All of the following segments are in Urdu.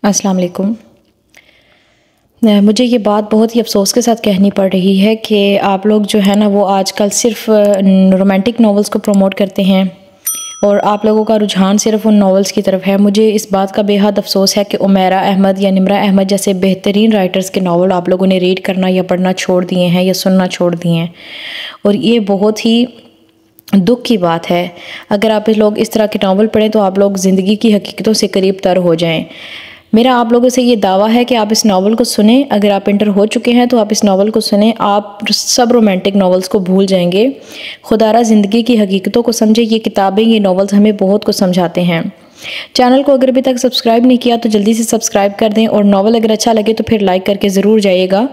السلام علیکم۔ مجھے یہ بات بہت ہی افسوس کے ساتھ کہنی پڑ رہی ہے کہ آپ لوگ جو ہے نا وہ آج کل صرف رومانٹک ناولز کو پروموٹ کرتے ہیں اور آپ لوگوں کا رجحان صرف ان ناولز کی طرف ہے۔ مجھے اس بات کا بے حد افسوس ہے کہ عمیرہ احمد یا نمرہ احمد جیسے بہترین رائٹرز کے ناول آپ لوگوں نے ریڈ کرنا یا پڑھنا چھوڑ دیے ہیں یا سننا چھوڑ دیے ہیں، اور یہ بہت ہی دکھ کی بات ہے۔ اگر آپ لوگ اس طرح کے ناول پڑھیں تو آپ لوگ زندگی کی حقیقتوں سے قریب تر ہو جائیں۔ میرا آپ لوگوں سے یہ دعویٰ ہے کہ آپ اس ناول کو سنیں۔ اگر آپ انٹر ہو چکے ہیں تو آپ اس ناول کو سنیں، آپ سب رومانٹک ناولز کو بھول جائیں گے۔ خدا را زندگی کی حقیقتوں کو سمجھیں۔ یہ کتابیں، یہ ناولز ہمیں بہت کچھ سمجھاتے ہیں۔ چینل کو اگر ابھی تک سبسکرائب نہیں کیا تو جلدی سے سبسکرائب کر دیں، اور ناول اگر اچھا لگے تو پھر لائک کر کے ضرور جائیے گا،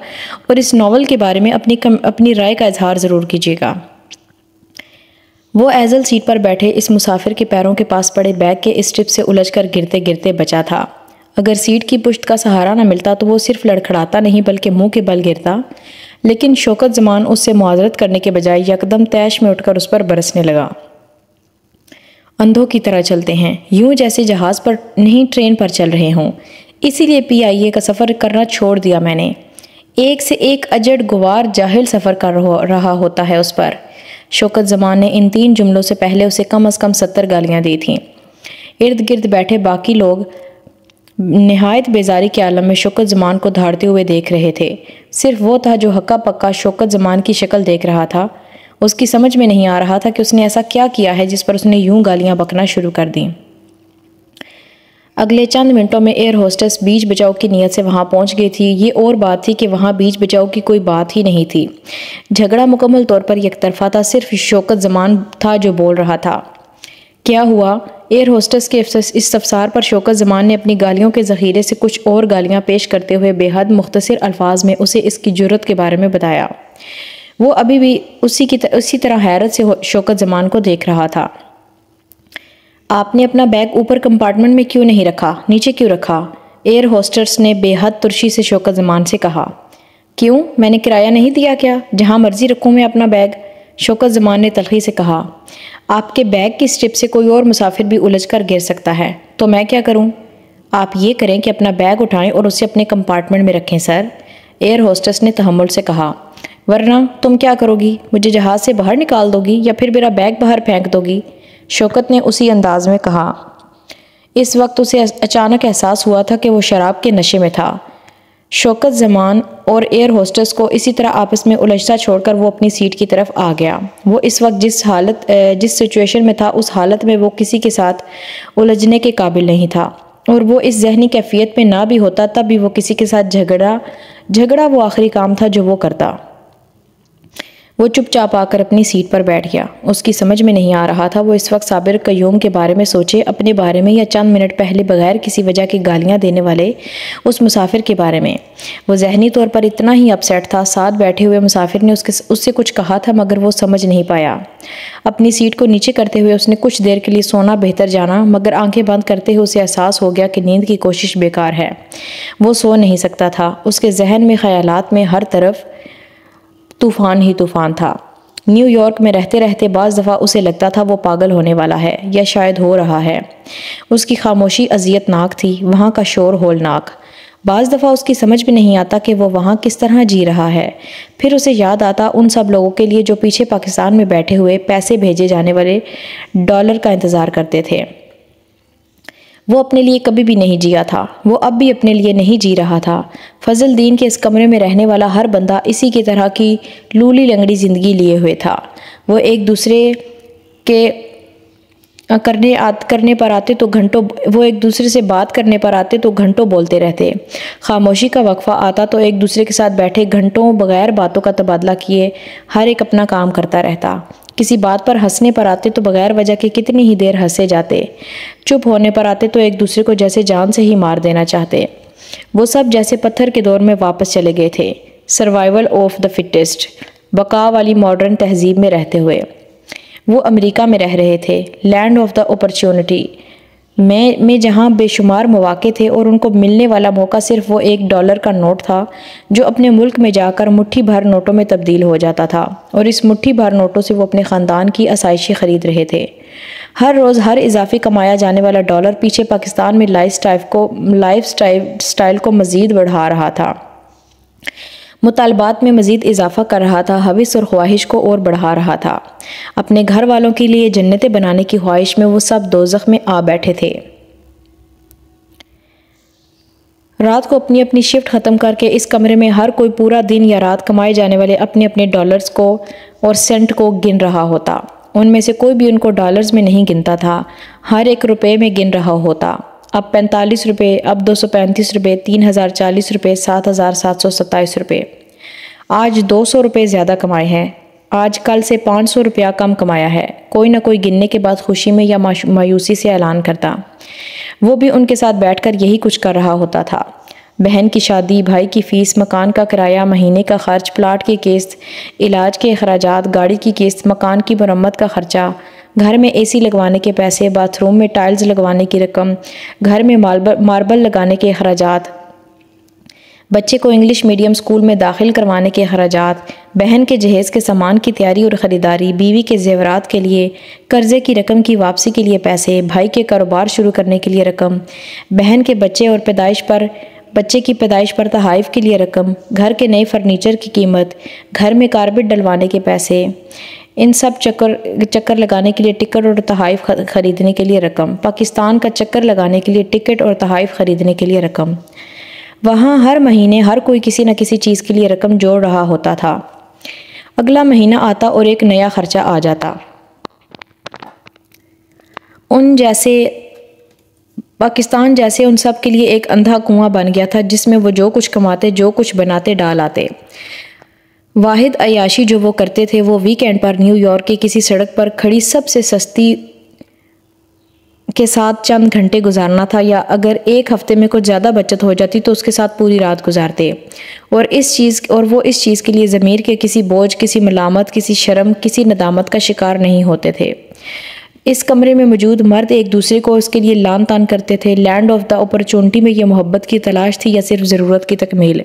اور اس ناول کے بارے میں اپنی رائے کا اظہار ضرور کیجیے گا۔ وہ ایزل سیٹ پر بیٹھے اس مسافر کے پیروں کے پاس پڑے بیگ کے اسٹرپ سے الجھ کر گرتے گرتے بچا تھا۔ اگر سیٹ کی پشت کا سہارا نہ ملتا تو وہ صرف لڑکھڑاتا نہیں بلکہ منہ کے بل گرتا، لیکن شوکت زمان اس سے معاذرت کرنے کے بجائے یکدم طیش میں اٹھ کر اس پر برسنے لگا۔ اندھوں کی طرح چلتے ہیں، یوں جیسے جہاز پر نہیں ٹرین پر چل رہے ہوں۔ اسی لیے PIA کا سفر کرنا چھوڑ دیا میں نے۔ ایک سے ایک اجڑ گوار جاہل سفر کر رہا ہوتا ہے اس پر۔ شوکت زمان نے ان 3 جملوں سے پہلے اسے کم از کم 70 گالیاں دی تھیں۔ ارد گرد بیٹھے باقی لوگ نہایت بیزاری کے عالم میں شوکت زمان کو دھاڑتے ہوئے دیکھ رہے تھے۔ صرف وہ تھا جو ہکا پکا شوکت زمان کی شکل دیکھ رہا تھا۔ اس کی سمجھ میں نہیں آ رہا تھا کہ اس نے ایسا کیا کیا ہے جس پر اس نے یوں گالیاں بکنا شروع کر دیں۔ اگلے چند منٹوں میں ایئر ہوسٹس بیچ بچاؤ کی نیت سے وہاں پہنچ گئی تھی۔ یہ اور بات تھی کہ وہاں بیچ بچاؤ کی کوئی بات ہی نہیں تھی۔ جھگڑا مکمل طور پر یک طرفہ تھا، صرف شوکت زمان تھا جو بول رہا تھا۔ کیا ہوا؟ ایئر ہوسٹس کے استفسار پر شوکت زمان نے اپنی گالیوں کے ذخیرے سے کچھ اور گالیاں پیش کرتے ہوئے بے حد مختصر الفاظ میں اسے اس کی جرات کے بارے میں بتایا۔ وہ ابھی بھی اسی طرح حیرت سے شوکت زمان کو دیکھ رہا تھا۔ آپ نے اپنا بیگ اوپر کمپارٹمنٹ میں کیوں نہیں رکھا؟ نیچے کیوں رکھا؟ ایئر ہوسٹس نے بے حد ترشی سے شوکت زمان سے کہا۔ کیوں؟ میں نے کرایہ نہیں دیا کیا؟ جہاں مرضی رکھوں میں اپنا بیگ، شوکت زمان نے تلخی سے کہا۔ آپ کے بیگ کی سٹرپ سے کوئی اور مسافر بھی الجھ کر گر سکتا ہے، تو میں کیا کروں؟ آپ یہ کریں کہ اپنا بیگ اٹھائیں اور اسے اپنے کمپارٹمنٹ میں رکھیں سر، ایئر ہوسٹس نے تحمل سے کہا۔ ورنہ تم کیا کرو گی؟ مجھے جہاز سے باہر نکال دو گی یا پھر میرا بیگ باہر پھینک دو گی؟ شوکت نے اسی انداز میں کہا۔ اس وقت اسے اچانک احساس ہوا تھا کہ وہ شراب کے نشے میں تھا۔ شوکت زمان اور ایئر ہوسٹس کو اسی طرح آپس میں الجھتا چھوڑ کر وہ اپنی سیٹ کی طرف آ گیا۔ وہ اس وقت جس سچویشن میں تھا اس حالت میں وہ کسی کے ساتھ الجھنے کے قابل نہیں تھا، اور وہ اس ذہنی کیفیت میں نہ بھی ہوتا تب بھی وہ کسی کے ساتھ جھگڑا وہ آخری کام تھا جو وہ کرتا۔ وہ چپ چاپ آ کر اپنی سیٹ پر بیٹھ گیا۔ اس کی سمجھ میں نہیں آ رہا تھا وہ اس وقت صابر قیوم کے بارے میں سوچے، اپنے بارے میں، یا چند منٹ پہلے بغیر کسی وجہ کی گالیاں دینے والے اس مسافر کے بارے میں۔ وہ ذہنی طور پر اتنا ہی اپسیٹ تھا۔ ساتھ بیٹھے ہوئے مسافر نے اس سے کچھ کہا تھا مگر وہ سمجھ نہیں پایا۔ اپنی سیٹ کو نیچے کرتے ہوئے اس نے کچھ دیر کے لیے سونا بہتر جانا، مگر آنکھیں بند کرتے ہوئے اسے احساس ہو گیا کہ نیند کی کوشش بیکار ہے۔ وہ سو نہیں سکتا تھا۔ اس کے ذہن میں، خیالات میں ہر طرف طوفان ہی طوفان تھا۔ نیو یارک میں رہتے رہتے بعض دفعہ اسے لگتا تھا وہ پاگل ہونے والا ہے، یا شاید ہو رہا ہے۔ اس کی خاموشی اذیت ناک تھی، وہاں کا شور ہولناک۔ بعض دفعہ اس کی سمجھ میں نہیں آتا کہ وہ وہاں کس طرح جی رہا ہے۔ پھر اسے یاد آتا ان سب لوگوں کے لیے جو پیچھے پاکستان میں بیٹھے ہوئے پیسے بھیجے جانے والے ڈالر کا انتظار کرتے تھے۔ وہ اپنے لیے کبھی بھی نہیں جیا تھا، وہ اب بھی اپنے لیے نہیں جی رہا تھا۔ فضل دین کے اس کمرے میں رہنے والا ہر بندہ اسی کی طرح کی لولی لنگڑی زندگی لیے ہوئے تھا۔ وہ ایک دوسرے کے کرنے پر آتے تو گھنٹوں وہ ایک دوسرے سے بات کرنے پر آتے تو گھنٹوں بولتے رہتے۔ خاموشی کا وقفہ آتا تو ایک دوسرے کے ساتھ بیٹھے گھنٹوں بغیر باتوں کا تبادلہ کیے ہر ایک اپنا کام کرتا رہتا۔ کسی بات پر ہنسنے پر آتے تو بغیر وجہ کے کتنی ہی دیر ہنسے جاتے۔ چپ ہونے پر آتے تو ایک دوسرے کو جیسے جان سے ہی مار دینا چاہتے۔ وہ سب جیسے پتھر کے دور میں واپس چلے گئے تھے، سروائیول آف دا فٹسٹ، بقا والی ماڈرن تہذیب میں رہتے ہوئے۔ وہ امریکہ میں رہ رہے تھے، لینڈ آف دا اپرچونٹی، میں جہاں بے شمار مواقع تھے اور ان کو ملنے والا موقع صرف وہ $1 کا نوٹ تھا جو اپنے ملک میں جا کر مٹھی بھر نوٹوں میں تبدیل ہو جاتا تھا، اور اس مٹھی بھر نوٹوں سے وہ اپنے خاندان کی آسائشیں خرید رہے تھے۔ ہر روز ہر اضافی کمایا جانے والا ڈالر پیچھے پاکستان میں لائف سٹائل کو مزید بڑھا رہا تھا، مطالبات میں مزید اضافہ کر رہا تھا، ہوس اور خواہش کو اور بڑھا رہا تھا۔ اپنے گھر والوں کے لیے جنتیں بنانے کی خواہش میں وہ سب دوزخ میں آ بیٹھے تھے۔ رات کو اپنی اپنی شفٹ ختم کر کے اس کمرے میں ہر کوئی پورا دن یا رات کمائے جانے والے اپنے اپنے ڈالرز کو اور سینٹ کو گن رہا ہوتا۔ ان میں سے کوئی بھی ان کو ڈالرز میں نہیں گنتا تھا، ہر ایک روپے میں گن رہا ہوتا۔ اب 45 روپے، اب 235 روپے، 3040 روپے، 7727 روپے۔ آج 200 روپے زیادہ کمائے ہیں، آج کل سے 500 روپیہ کم کمایا ہے، کوئی نہ کوئی گننے کے بعد خوشی میں یا مایوسی سے اعلان کرتا۔ وہ بھی ان کے ساتھ بیٹھ کر یہی کچھ کر رہا ہوتا تھا۔ بہن کی شادی، بھائی کی فیس، مکان کا کرایہ، مہینے کا خرچ، پلاٹ کی قسط، علاج کے اخراجات، گاڑی کی قسط، مکان کی مرمت کا خرچہ، گھر میں AC لگوانے کے پیسے، باتھ روم میں ٹائلز لگوانے کی رقم، گھر میں ماربل لگانے کے اخراجات، بچے کو انگلش میڈیم سکول میں داخل کروانے کے اخراجات، بہن کے جہیز کے سامان کی تیاری اور خریداری، بیوی کے زیورات کے لیے، قرضے کی رقم کی واپسی کے لیے پیسے، بھائی کے کاروبار شروع کرنے کے لیے رقم، بہن کے بچے کی پیدائش پر تحائف کے لیے رقم، گھر کے نئے فرنیچر کی قیمت، گھر میں کارپیٹ ڈلوانے کے پیسے، ان سب چکر لگانے کے لیے ٹکٹ اور تحائف خریدنے کے لیے رقم، پاکستان کا چکر لگانے کے لیے ٹکٹ اور تحائف خریدنے کے لیے رقم۔ وہاں ہر مہینے ہر کوئی کسی نہ کسی چیز کے لیے رقم جوڑ رہا ہوتا تھا۔ اگلا مہینہ آتا اور ایک نیا خرچہ آ جاتا۔ پاکستان جیسے ان سب کے لیے ایک اندھا کنواں بن گیا تھا جس میں وہ جو کچھ کماتے، جو کچھ بناتے، ڈال آتے۔ واحد عیاشی جو وہ کرتے تھے وہ ویکینڈ پر نیو یارک کے کسی سڑک پر کھڑی سب سے سستی کے ساتھ چند گھنٹے گزارنا تھا، یا اگر ایک ہفتے میں کچھ زیادہ بچت ہو جاتی تو اس کے ساتھ پوری رات گزارتے، اور وہ اس چیز کے لیے ضمیر کے کسی بوجھ، کسی ملامت، کسی شرم، کسی ندامت کا شکار نہیں ہوتے تھے۔ اس کمرے میں موجود مرد ایک دوسرے کو اس کے لیے لان تان کرتے تھے۔ لینڈ آف دا اپرچونٹی میں یہ محبت کی تلاش تھی یا صرف ضرورت کی تکمیل؟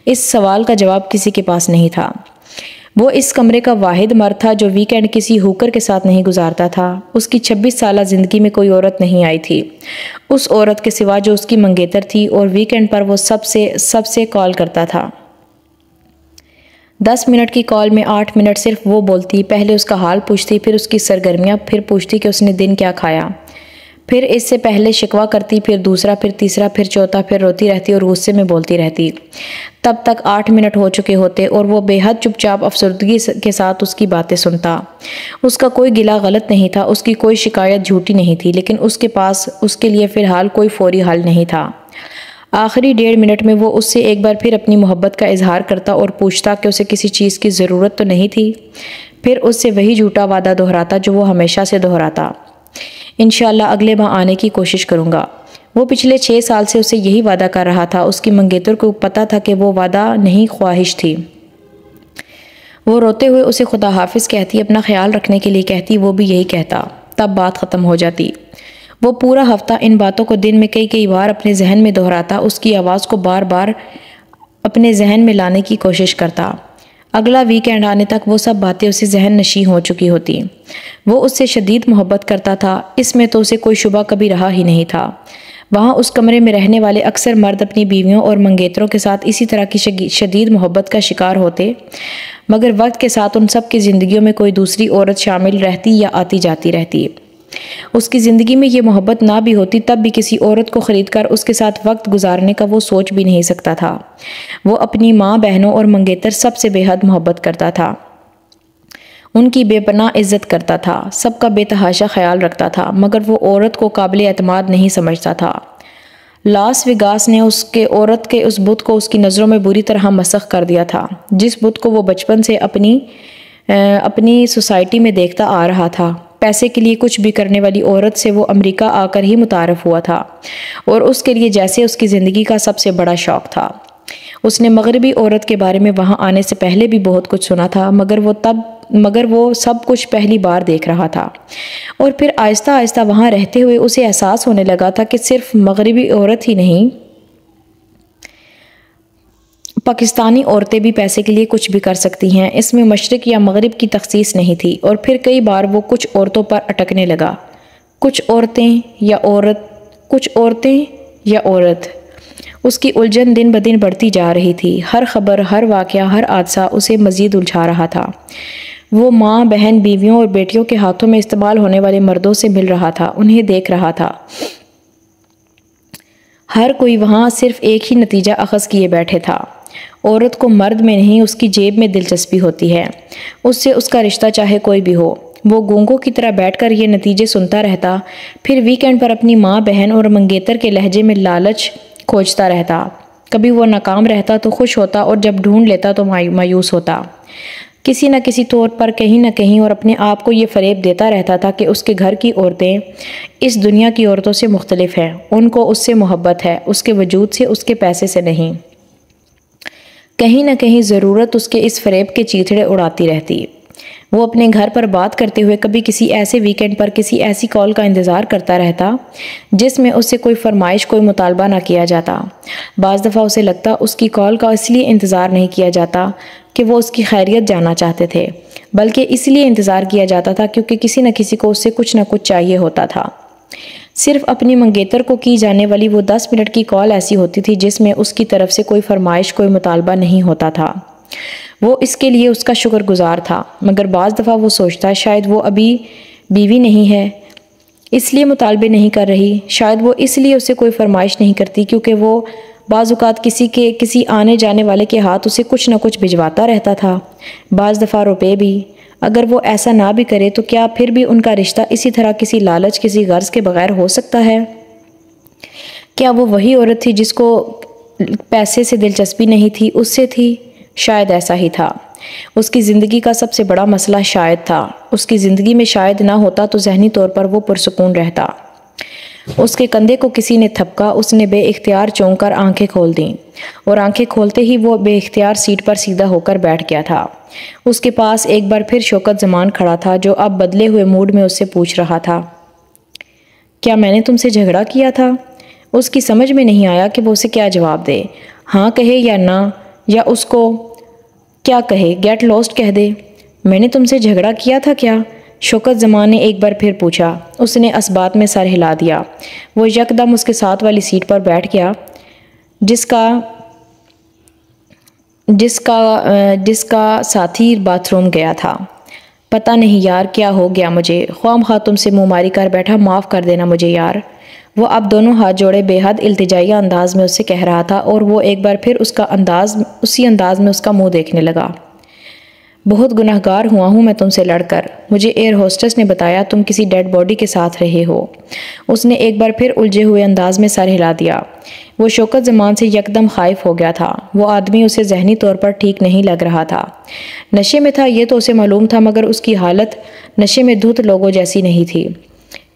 اس سوال کا جواب کسی کے پاس نہیں تھا۔ وہ اس کمرے کا واحد مرد تھا جو ویکینڈ کسی ہوکر کے ساتھ نہیں گزارتا تھا۔ اس کی 26 سالہ زندگی میں کوئی عورت نہیں آئی تھی، اس عورت کے سوا جو اس کی منگیتر تھی، اور ویکینڈ پر وہ سب سے کال کرتا تھا۔ 10 منٹ کی کال میں 8 منٹ صرف وہ بولتی، پہلے اس کا حال پوچھتی، پھر اس کی سرگرمیاں، پھر پوچھتی کہ اس نے دن کیا کھایا، پھر اس سے پہلے شکوہ کرتی، پھر دوسرا، پھر تیسرا، پھر چوتھا، پھر روتی رہتی اور غصے میں بولتی رہتی۔ تب تک 8 منٹ ہو چکے ہوتے اور وہ بے حد چپ چاپ افسردگی کے ساتھ اس کی باتیں سنتا۔ اس کا کوئی گلہ غلط نہیں تھا، اس کی کوئی شکایت جھوٹی نہیں تھی، لیکن اس کے پاس اس کے لیے فی الحال کوئی فوری حل نہیں تھا۔ آخری 1.5 منٹ میں وہ اس سے ایک بار پھر اپنی محبت کا اظہار کرتا اور پوچھتا کہ اسے کسی چیز کی ضرورت تو نہیں تھی، پھر اس سے وہی جھوٹا وعدہ دہراتا جو وہ ہمیشہ سے دہراتا، انشاءاللہ اگلے ماہ آنے کی کوشش کروں گا۔ وہ پچھلے 6 سال سے اسے یہی وعدہ کر رہا تھا۔ اس کی منگیتر کو پتہ تھا کہ وہ وعدہ نہیں، خواہش تھی۔ وہ روتے ہوئے اسے خدا حافظ کہتی، اپنا خیال رکھنے کے لیے کہتی، وہ بھی یہی کہتا، تب بات ختم ہو جاتی۔ وہ پورا ہفتہ ان باتوں کو دن میں کئی بار اپنے ذہن میں دہراتا، اس کی آواز کو بار بار اپنے ذہن میں لانے کی کوشش کرتا۔ اگلا ویکینڈ آنے تک وہ سب باتیں اسے ذہن نشیں ہو چکی ہوتی۔ وہ اس سے شدید محبت کرتا تھا، اس میں تو اسے کوئی شبہ کبھی رہا ہی نہیں تھا۔ وہاں اس کمرے میں رہنے والے اکثر مرد اپنی بیویوں اور منگیتروں کے ساتھ اسی طرح کی شدید محبت کا شکار ہوتے، مگر وقت کے ساتھ ان سب کی زندگیوں میں کوئی دوسری عورت شامل رہتی یا آتی جاتی رہتی۔ اس کی زندگی میں یہ محبت نہ بھی ہوتی تب بھی کسی عورت کو خرید کر اس کے ساتھ وقت گزارنے کا وہ سوچ بھی نہیں سکتا تھا۔ وہ اپنی ماں، بہنوں اور منگیتر سب سے بے حد محبت کرتا تھا، ان کی بے پناہ عزت کرتا تھا، سب کا بے تحاشا خیال رکھتا تھا، مگر وہ عورت کو قابل اعتماد نہیں سمجھتا تھا۔ لاس ویگاس نے عورت کے اس بت کو اس کی نظروں میں بری طرح مسخ کر دیا تھا، جس بت کو وہ بچپن سے اپنی سوسائٹی میں دیکھتا آ رہا تھا۔ پیسے کے لیے کچھ بھی کرنے والی عورت سے وہ امریکہ آ کر ہی متعارف ہوا تھا، اور اس کے لیے جیسے اس کی زندگی کا سب سے بڑا شوق تھا۔ اس نے مغربی عورت کے بارے میں وہاں آنے سے پہلے بھی بہت کچھ سنا تھا، مگر وہ سب کچھ پہلی بار دیکھ رہا تھا۔ اور پھر آہستہ آہستہ وہاں رہتے ہوئے اسے احساس ہونے لگا تھا کہ صرف مغربی عورت ہی نہیں، پاکستانی عورتیں بھی پیسے کے لیے کچھ بھی کر سکتی ہیں۔ اس میں مشرق یا مغرب کی تخصیص نہیں تھی۔ اور پھر کئی بار وہ کچھ عورتوں پر اٹکنے لگا، کچھ عورتیں یا عورت۔ اس کی الجھن دن بدن بڑھتی جا رہی تھی۔ ہر خبر، ہر واقعہ، ہر حادثہ اسے مزید الجھا رہا تھا۔ وہ ماں، بہن، بیویوں اور بیٹیوں کے ہاتھوں میں استعمال ہونے والے مردوں سے مل رہا تھا، انہیں دیکھ رہا تھا۔ ہر کوئی وہاں صرف ایک ہی نتیجہ اخذ کیے بیٹھے تھا، عورت کو مرد میں نہیں اس کی جیب میں دلچسپی ہوتی ہے، اس سے اس کا رشتہ چاہے کوئی بھی ہو۔ وہ گونگوں کی طرح بیٹھ کر یہ نتیجے سنتا رہتا، پھر ویکینڈ پر اپنی ماں، بہن اور منگیتر کے لہجے میں لالچ کھوجتا رہتا۔ کبھی وہ ناکام رہتا تو خوش ہوتا، اور جب ڈھونڈ لیتا تو مایوس ہوتا۔ کسی نہ کسی طور پر کہیں نہ کہیں اور اپنے آپ کو یہ فریب دیتا رہتا تھا کہ اس کے گھر کی عورتیں اس دنیا کی عورتوں سے مختلف ہیں، ان کو اس سے محبت ہے، اس کے وجود سے، اس کے پیسے سے نہیں۔ کہیں نہ کہیں ضرورت اس کے اس فریب کے چیتھڑے اڑاتی رہتی۔ وہ اپنے گھر پر بات کرتے ہوئے کبھی کسی ایسے ویکینڈ پر کسی ایسی کال کا انتظار کرتا رہتا جس میں اس سے کوئی فرمائش، کوئی مطالبہ نہ کیا جاتا۔ بعض دفعہ اسے لگتا اس کی کال کا اس لیے انتظار نہیں کیا جاتا کہ وہ اس کی خیریت جاننا چاہتے تھے، بلکہ اس لیے انتظار کیا جاتا تھا کیونکہ کسی نہ کسی کو اس سے کچھ نہ کچھ چاہیے ہوتا تھا۔ صرف اپنی منگیتر کو کی جانے والی وہ 10 منٹ کی کال ایسی ہوتی تھی جس میں اس کی طرف سے کوئی فرمائش، کوئی مطالبہ نہیں ہوتا تھا۔ وہ اس کے لیے اس کا شکر گزار تھا، مگر بعض دفعہ وہ سوچتا شاید وہ ابھی بیوی نہیں ہے اس لیے مطالبے نہیں کر رہی، شاید وہ اس لیے اسے کوئی فرمائش نہیں کرتی کیونکہ وہ بعض اوقات کسی آنے جانے والے کے ہاتھ اسے کچھ نہ کچھ بھجواتا رہتا تھا، بعض دفعہ روپے بھی۔ اگر وہ ایسا نہ بھی کرے تو کیا پھر بھی ان کا رشتہ اسی طرح کسی لالچ، کسی غرض کے بغیر ہو سکتا ہے؟ کیا وہ وہی عورت تھی جس کو پیسے سے دلچسپی نہیں تھی، اس سے تھی؟ شاید ایسا ہی تھا۔ اس کی زندگی کا سب سے بڑا مسئلہ شاید تھا۔ اس کی زندگی میں شاید نہ ہوتا تو ذہنی طور پر وہ پرسکون رہتا۔ اس کے کندھے کو کسی نے تھپکا، اس نے بے اختیار چونک کر آنکھیں کھول دیں، اور آنکھیں کھولتے ہی وہ بے اختیار سیٹ پر سیدھا ہو کر بیٹھ گیا تھا۔ اس کے پاس ایک بار پھر شوکت زمان کھڑا تھا جو اب بدلے ہوئے موڈ میں اس سے پوچھ رہا تھا، کیا میں نے تم سے جھگڑا کیا تھا؟ اس کی سمجھ میں نہیں آیا کہ وہ اسے کیا جواب دے، ہاں کہے یا نہ، یا اس کو کیا کہے، گیٹ لوسٹ کہہ دے۔ میں نے تم سے جھگڑا کیا تھا کیا؟ شوکت زمان نے ایک بار پھر پوچھا۔ اس نے اسبات میں سر ہلا دیا۔ وہ یکدم اس کے ساتھ والی سیٹ پر بیٹھ گیا جس کا ساتھی باتھ روم گیا تھا۔ پتہ نہیں یار کیا ہو گیا مجھے، خواہ مخواہ تم سے منہ ماری کر بیٹھا، معاف کر دینا مجھے یار۔ وہ اب دونوں ہاتھ جوڑے بے حد التجائیہ انداز میں اس سے کہہ رہا تھا، اور وہ ایک بار پھر اسی انداز میں اس کا منہ دیکھنے لگا۔ بہت گناہگار ہوا ہوں میں تم سے لڑ کر، مجھے ایئر ہوسٹس نے بتایا تم کسی ڈیڈ باڈی کے ساتھ رہے ہو۔ اس نے ایک بار پھر الجھے ہوئے انداز میں سر ہلا دیا۔ وہ شوکت زمان سے یکدم خائف ہو گیا تھا۔ وہ آدمی اسے ذہنی طور پر ٹھیک نہیں لگ رہا تھا۔ نشے میں تھا یہ تو اسے معلوم تھا، مگر اس کی حالت نشے میں دھت لوگوں جیسی نہیں تھی۔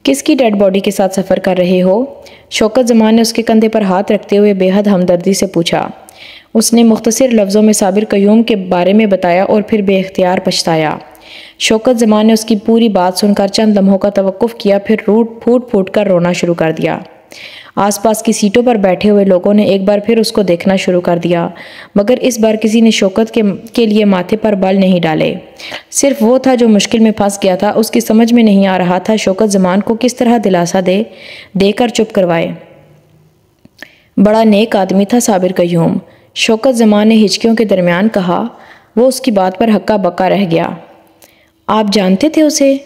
کس کی ڈیڈ باڈی کے ساتھ سفر کر رہے ہو؟ شوکت زمان نے اس کے کندھے پر ہاتھ رکھتے ہوئے بے حد ہمدردی سے پوچھا۔ اس نے مختصر لفظوں میں صابر قیوم کے بارے میں بتایا اور پھر بے اختیار پچھتایا۔ شوکت زمان نے اس کی پوری بات سن کر چند لمحوں کا توقف کیا، پھر پھوٹ پھوٹ کر رونا شروع کر دیا۔ آس پاس کی سیٹوں پر بیٹھے ہوئے لوگوں نے ایک بار پھر اس کو دیکھنا شروع کر دیا، مگر اس بار کسی نے شوکت کے لیے ماتھے پر بل نہیں ڈالے۔ صرف وہ تھا جو مشکل میں پھنس گیا تھا۔ اس کی سمجھ میں نہیں آ رہا تھا شوکت زمان کو کس طرح دلاسا دے کر چپ کروائے۔ بڑا نیک آدمی تھا صابر قیوم، شوکت زمان نے ہچکیوں کے درمیان کہا۔ وہ اس کی بات پر ہکا بکا رہ گیا۔ آپ جانتے تھے اسے؟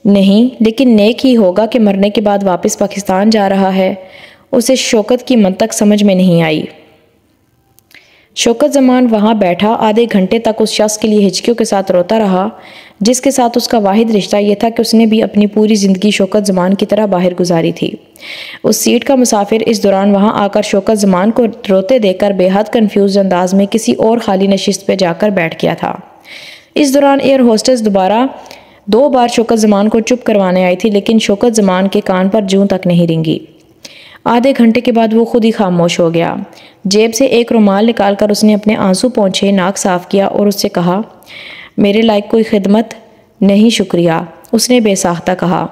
نہیں، لیکن نیک ہی ہوگا کہ مرنے کے بعد واپس پاکستان جا رہا ہے۔ اسے شوکت کی منطق سمجھ میں نہیں آئی۔ شوکت زمان وہاں بیٹھا آدھے گھنٹے تک اس شخص کے لیے ہچکیوں کے ساتھ روتا رہا جس کے ساتھ اس کا واحد رشتہ یہ تھا کہ اس نے بھی اپنی پوری زندگی شوکت زمان کی طرح باہر گزاری تھی۔ اس سیٹ کا مسافر اس دوران وہاں آ کر شوکت زمان کو روتے دیکھ کر بے حد کنفیوز انداز میں کسی اور خالی نشست پہ جا کر بیٹھ گیا تھا۔ اس دوران ایئر ہوسٹس 2 بار شوکت زمان کو چپ کروانے آئی تھی، لیکن شوکت زمان کے کان پر جوں تک نہیں رینگی۔ آدھے گھنٹے کے بعد وہ خود ہی خاموش ہو گیا۔ جیب سے ایک رومال نکال کر اس نے اپنے آنسو پونچھے، ناک صاف کیا اور اس سے کہا، میرے لائق کوئی خدمت نہیں شکریہ، اس نے بے ساختہ کہا۔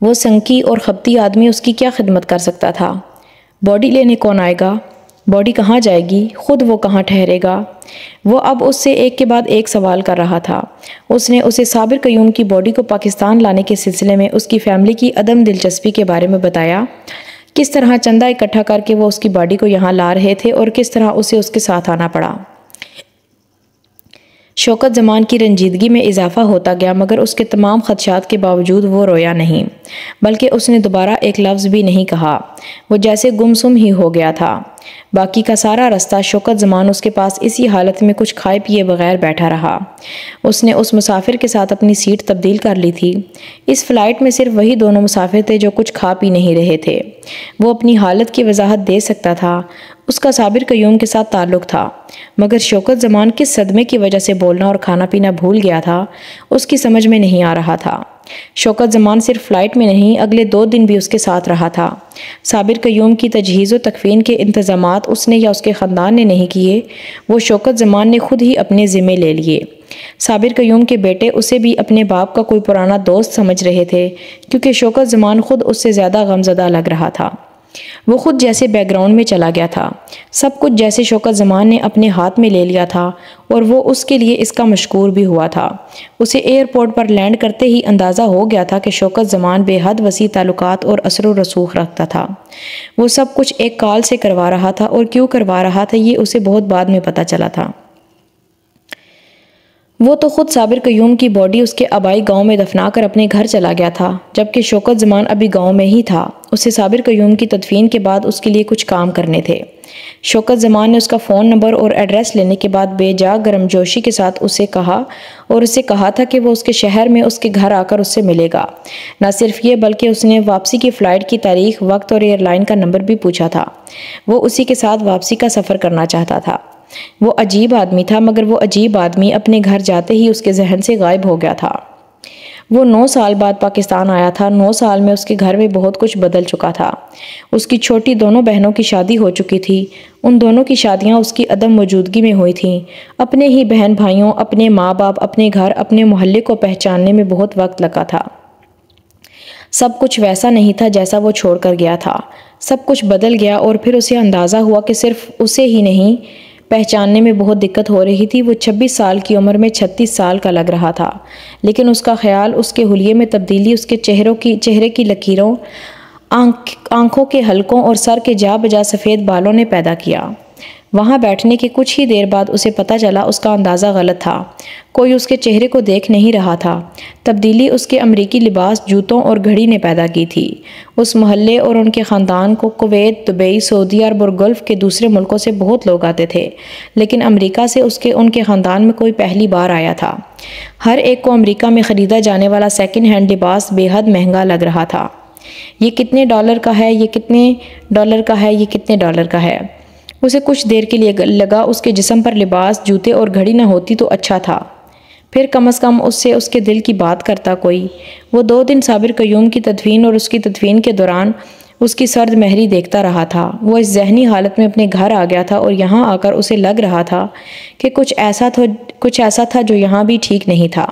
وہ سنکی اور خپتی آدمی اس کی کیا خدمت کر سکتا تھا؟ باڈی لینے کون آئے گا؟ باڈی کہاں جائے گی؟ خود وہ کہاں ٹھہرے گا؟ وہ اب اس سے ایک کے بعد ایک سوال کر رہا تھا۔ اس نے اسے صابر قیوم کی باڈی کو پاکستان لانے کے سلسلے میں اس کی فیملی کی عدم دلچسپی کے بارے میں بتایا، کس طرح چندہ اکٹھا کر کے وہ اس کی باڈی کو یہاں لا رہے تھے اور کس طرح اسے اس کے ساتھ آنا پڑا۔ شوکت زمان کی رنجیدگی میں اضافہ ہوتا گیا، مگر اس کے تمام خدشات کے باوجود وہ رویا نہیں، بلکہ اس نے دوبارہ ایک لفظ بھی نہیں کہا۔ وہ جیسے گمسم ہی ہو گیا تھا۔ باقی کا سارا رستہ شوکت زمان اس کے پاس اسی حالت میں کچھ کھائے پیے بغیر بیٹھا رہا۔ اس نے اس مسافر کے ساتھ اپنی سیٹ تبدیل کر لی تھی۔ اس فلائٹ میں صرف وہی دونوں مسافر تھے جو کچھ کھا پی نہیں رہے تھے۔ وہ اپنی حالت کی وضاحت دے سکتا تھا۔ اس کا صابر قیوم کے ساتھ تعلق تھا، مگر شوکت زمان کس صدمے کی وجہ سے بولنا اور کھانا پینا بھول گیا تھا، اس کی سمجھ میں نہیں آ رہا تھا۔ شوکت زمان صرف فلائٹ میں نہیں، اگلے 2 دن بھی اس کے ساتھ رہا تھا۔ صابر قیوم کی تجہیز و تکفین کے انتظامات اس نے یا اس کے خاندان نے نہیں کیے، وہ شوکت زمان نے خود ہی اپنے ذمے لے لیے۔ صابر قیوم کے بیٹے اسے بھی اپنے باپ کا کوئی پرانا دوست سمجھ رہے تھے، کیونکہ شوکت زمان خود اس سے زیادہ غمزدہ لگ رہا تھا۔ وہ خود جیسے بیک گراؤنڈ میں چلا گیا تھا، سب کچھ جیسے شوکت زمان نے اپنے ہاتھ میں لے لیا تھا، اور وہ اس کے لیے اس کا مشکور بھی ہوا تھا۔ اسے ایئرپورٹ پر لینڈ کرتے ہی اندازہ ہو گیا تھا کہ شوکت زمان بے حد وسیع تعلقات اور اثر و رسوخ رکھتا تھا۔ وہ سب کچھ ایک کال سے کروا رہا تھا، اور کیوں کروا رہا تھا یہ اسے بہت بعد میں پتہ چلا تھا۔ وہ تو خود صابر قیوم کی باڈی اس کے آبائی گاؤں میں دفنا کر اپنے گھر چلا گیا تھا، جبکہ شوکت زمان ابھی گاؤں میں ہی تھا۔ اسے صابر قیوم کی تدفین کے بعد اس کے لیے کچھ کام کرنے تھے۔ شوکت زمان نے اس کا فون نمبر اور ایڈریس لینے کے بعد بے جا گرمجوشی کے ساتھ اسے کہا تھا کہ وہ اس کے شہر میں اس کے گھر آ کر اس سے ملے گا۔ نہ صرف یہ بلکہ اس نے واپسی کی فلائٹ کی تاریخ، وقت اور ایئر لائن کا نمبر بھی پوچھا تھا۔ وہ اسی کے ساتھ واپسی کا سفر کرنا چاہتا تھا۔ وہ عجیب آدمی تھا، مگر وہ عجیب آدمی اپنے گھر جاتے ہی اس کے ذہن سے غائب ہو گیا تھا۔ وہ 9 سال بعد پاکستان آیا تھا۔ 9 سال میں اس کے گھر میں بہت کچھ بدل چکا تھا۔ اس کی چھوٹی دونوں بہنوں کی شادی ہو چکی تھی۔ ان دونوں کی شادیاں اس کی عدم موجودگی میں ہوئی تھیں۔ اپنے ہی بہن بھائیوں، اپنے ماں باپ، اپنے گھر، اپنے محلے کو پہچاننے میں بہت وقت لگا تھا۔ سب کچھ ویسا نہیں تھا جیسا وہ چھوڑ کر گیا تھا۔ سب کچھ بدل گیا، اور پھر اسے اندازہ ہوا کہ صرف اسے ہی نہیں، پہچاننے میں بہت دقت ہو رہی تھی۔ وہ 26 سال کی عمر میں 36 سال کا لگ رہا تھا، لیکن اس کا خیال، اس کے حلیے میں تبدیلی اس کے چہرے کی لکیروں، آنکھوں کے حلقوں اور سر کے جا بجا سفید بالوں نے پیدا کیا۔ وہاں بیٹھنے کے کچھ ہی دیر بعد اسے پتہ چلا اس کا اندازہ غلط تھا۔ کوئی اس کے چہرے کو دیکھ نہیں رہا تھا۔ تبدیلی اس کے امریکی لباس، جوتوں اور گھڑی نے پیدا کی تھی۔ اس محلے اور ان کے خاندان کو کویت، دبئی، سعودی عرب اور گلف کے دوسرے ملکوں سے بہت لوگ آتے تھے، لیکن امریکہ سے ان کے خاندان میں کوئی پہلی بار آیا تھا۔ ہر ایک کو امریکہ میں خریدا جانے والا سیکنڈ ہینڈ لباس بے حد مہنگا لگ رہا تھا۔ یہ کتنے ڈالر کا ہے؟ یہ کتنے ڈالر کا ہے؟ یہ کتنے ڈالر کا ہے؟ اسے کچھ دیر کے لیے لگا اس کے جسم پر لباس، جوتے اور گھڑی نہ ہوتی تو اچھا تھا، پھر کم از کم اس سے اس کے دل کی بات کرتا کوئی۔ وہ 2 دن صابر قیوم کی تدفین اور اس کی تدفین کے دوران اس کی سرد مہری دیکھتا رہا تھا۔ وہ اس ذہنی حالت میں اپنے گھر آ گیا تھا، اور یہاں آ کر اسے لگ رہا تھا کہ کچھ ایسا تھا جو یہاں بھی ٹھیک نہیں تھا،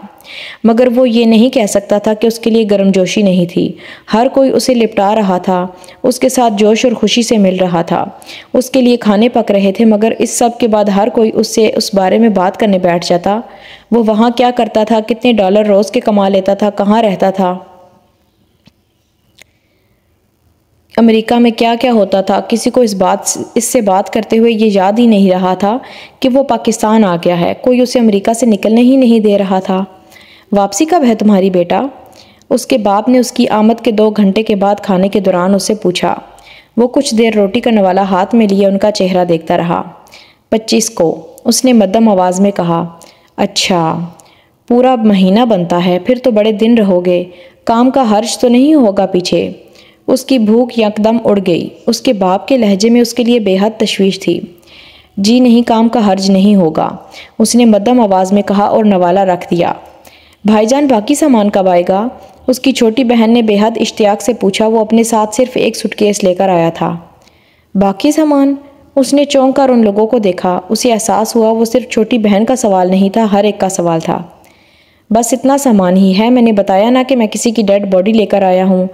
مگر وہ یہ نہیں کہہ سکتا تھا کہ اس کے لیے گرمجوشی نہیں تھی۔ ہر کوئی اسے لپٹا رہا تھا، اس کے ساتھ جوش اور خوشی سے مل رہا تھا، اس کے لیے کھانے پک رہے تھے، مگر اس سب کے بعد ہر کوئی اس سے اس بارے میں بات کرنے بیٹھ جاتا۔ وہ وہاں کیا کرتا تھا، کتنے ڈالر روز کے کما لیتا تھا، کہاں رہتا تھا، امریکہ میں کیا کیا ہوتا تھا۔ کسی کو اس سے بات کرتے ہوئے یہ یاد ہی نہیں رہا تھا کہ وہ پاکستان آ گیا ہے۔ کوئی اسے امریکہ سے نکلنے ہی نہیں دے رہا تھا۔ واپسی کب ہے تمہاری بیٹا؟ اس کے باپ نے اس کی آمد کے 2 گھنٹے کے بعد کھانے کے دوران اس سے پوچھا۔ وہ کچھ دیر روٹی کا نوالا ہاتھ میں لیے ان کا چہرہ دیکھتا رہا۔ 25 کو، اس نے مدھم آواز میں کہا۔ اچھا، پورا مہینہ بنتا ہے، پھر تو بڑے دن رہو گے۔ کام کا حرج تو نہیں ہوگا پیچھے؟ اس کی بھوک یکدم اڑ گئی۔ اس کے باپ کے لہجے میں اس کے لیے بے حد تشویش تھی۔ جی نہیں، کام کا حرج نہیں ہوگا، اس نے مدھم آواز میں کہا اور نوالا رکھ دیا۔ بھائی جان باقی سامان کب آئے گا؟ اس کی چھوٹی بہن نے بے حد اشتیاق سے پوچھا۔ وہ اپنے ساتھ صرف ایک سوٹ کیس لے کر آیا تھا۔ باقی سامان؟ اس نے چونک کر ان لوگوں کو دیکھا۔ اسے احساس ہوا وہ صرف چھوٹی بہن کا سوال نہیں تھا، ہر ایک کا سوال تھا۔ بس اتنا سامان ہی ہے، میں نے بتایا نا کہ میں کسی کی ڈیڈ باڈی لے کر آیا ہوں،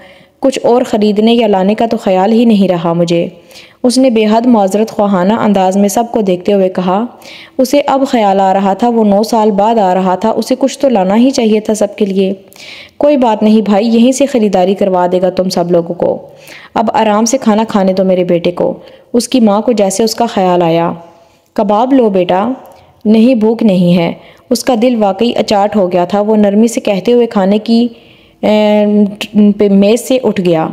کچھ اور خریدنے یا لانے کا تو خیال ہی نہیں رہا مجھے۔ اس نے بے حد معذرت خواہانہ انداز میں سب کو دیکھتے ہوئے کہا۔ اسے اب خیال آ رہا تھا وہ 9 سال بعد آ رہا تھا، اسے کچھ تو لانا ہی چاہیے تھا سب کے لیے۔ کوئی بات نہیں بھائی، یہیں سے خریداری کروا دے گا تم سب لوگوں کو۔ اب آرام سے کھانا کھانے دو میرے بیٹے کو۔ اس کی ماں کو جیسے اس کا خیال آیا۔ کباب لو بیٹا۔ نہیں بھوک نہیں ہے۔ اس کا دل واقعی اچاٹ ہو گیا تھا۔ وہ نرمی سے کہتے ہوئے کھانے کی میز سے اٹھ گیا۔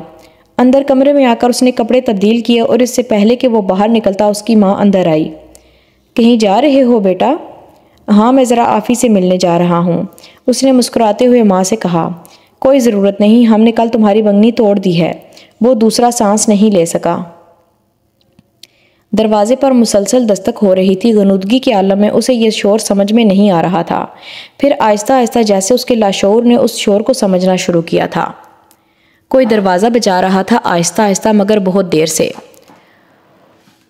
اندر کمرے میں آ کر اس نے کپڑے تبدیل کیے اور اس سے پہلے کہ وہ باہر نکلتا اس کی ماں اندر آئی۔ کہیں جا رہے ہو بیٹا؟ ہاں میں ذرا آفی سے ملنے جا رہا ہوں، اس نے مسکراتے ہوئے ماں سے کہا۔ کوئی ضرورت نہیں، ہم نے کل تمہاری بنگنی توڑ دی ہے۔ وہ دوسرا سانس نہیں لے سکا۔ دروازے پر مسلسل دستک ہو رہی تھی۔ غنودگی کے عالم میں اسے یہ شور سمجھ میں نہیں آ رہا تھا۔ پھر آہستہ آہستہ جیسے اس کے لاشعور نے اس شور کو سمجھنا شروع کیا تھا۔ کوئی دروازہ بجا رہا تھا، آہستہ آہستہ مگر بہت دیر سے۔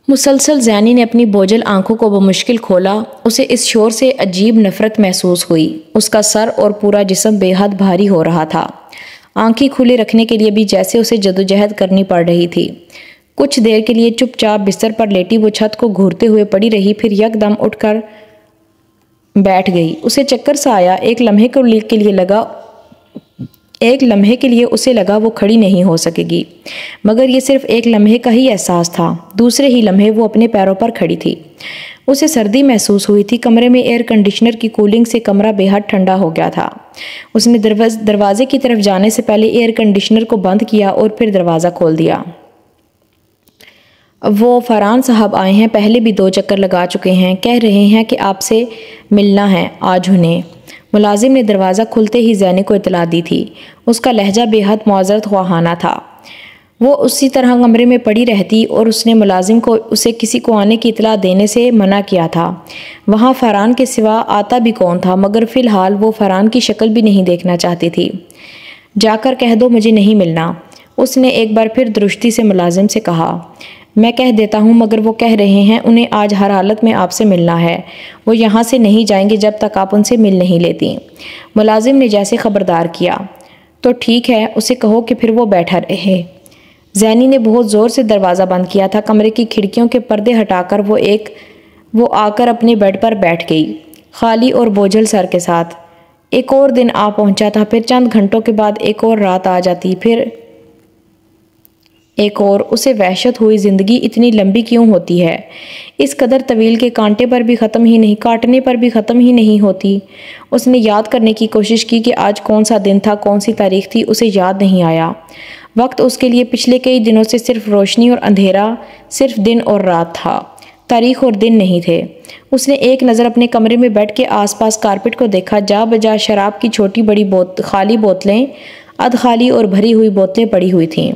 مسلسل زینی نے اپنی بوجھل آنکھوں کو بمشکل کھولا۔ اسے اس شور سے عجیب نفرت محسوس ہوئی۔ اس کا سر اور پورا جسم بے حد بھاری ہو رہا تھا۔ آنکھیں کھلے رکھنے کے لیے بھی جیسے اسے جدوجہد کرنی پڑ رہی تھی۔ کچھ دیر کے لیے چپ چاپ بستر پر لیٹی وہ چھت کو گھورتے ہوئے پڑی رہی، پھر یک دم اٹھ کر بیٹھ گئی۔ اسے چکر سا آیا۔ ایک لمحے کے لیے اسے لگا وہ کھڑی نہیں ہو سکے گی، مگر یہ صرف ایک لمحے کا ہی احساس تھا۔ دوسرے ہی لمحے وہ اپنے پیروں پر کھڑی تھی۔ اسے سردی محسوس ہوئی تھی۔ کمرے میں ایئر کنڈیشنر کی کولنگ سے کمرہ بے حد ٹھنڈا ہو گیا تھا۔ اس نے دروازے کی طرف جانے سے پہلے ایئر کنڈیشنر کو بند کیا اور پھر دروازہ کھول دیا۔ وہ فرحان صاحب آئے ہیں، پہلے بھی 2 چکر لگا چکے ہیں، کہہ رہے ہیں کہ آپ سے ملنا ہے آج انہیں۔ ملازم نے دروازہ کھلتے ہی زینی کو اطلاع دی تھی۔ اس کا لہجہ بے حد معذرت خواہانہ تھا۔ وہ اسی طرح کمرے میں پڑی رہتی اور اس نے ملازم کو اسے کسی کو آنے کی اطلاع دینے سے منع کیا تھا۔ وہاں فرحان کے سوا آتا بھی کون تھا، مگر فی الحال وہ فرحان کی شکل بھی نہیں دیکھنا چاہتی تھی۔ جا کر کہہ دو مجھے نہیں ملنا، اس نے ایک بار پھر درستی سے ملازم سے کہا۔ میں کہہ دیتا ہوں، مگر وہ کہہ رہے ہیں انہیں آج ہر حالت میں آپ سے ملنا ہے، وہ یہاں سے نہیں جائیں گے جب تک آپ ان سے مل نہیں لیتی۔ ملازم نے جیسے خبردار کیا۔ تو ٹھیک ہے، اسے کہو کہ پھر وہ بیٹھا رہے۔ زینی نے بہت زور سے دروازہ بند کیا تھا۔ کمرے کی کھڑکیوں کے پردے ہٹا کر وہ آ کر اپنے بیڈ پر بیٹھ گئی، خالی اور بوجھل سر کے ساتھ۔ ایک اور دن آ پہنچا تھا، پھر چند گھنٹوں کے بعد ایک اور رات آ جاتی، پھر ایک اور۔ اسے وحشت ہوئی زندگی اتنی لمبی کیوں ہوتی ہے، اس قدر طویل کے کانٹنے پر بھی ختم ہی نہیں ہوتی۔ اس نے یاد کرنے کی کوشش کی کہ آج کون سا دن تھا، کون سی تاریخ تھی، اسے یاد نہیں آیا۔ وقت اس کے لیے پچھلے کئی دنوں سے صرف روشنی اور اندھیرا، صرف دن اور رات تھا، تاریخ اور دن نہیں تھے۔ اس نے ایک نظر اپنے کمرے میں بیٹھ کے آس پاس کارپٹ کو دیکھا۔ جا بجا شراب کی چھوٹی بڑی خالی بوتلیں، ادھ خالی اور بھری ہوئی بوتلیں پڑی ہوئی تھیں۔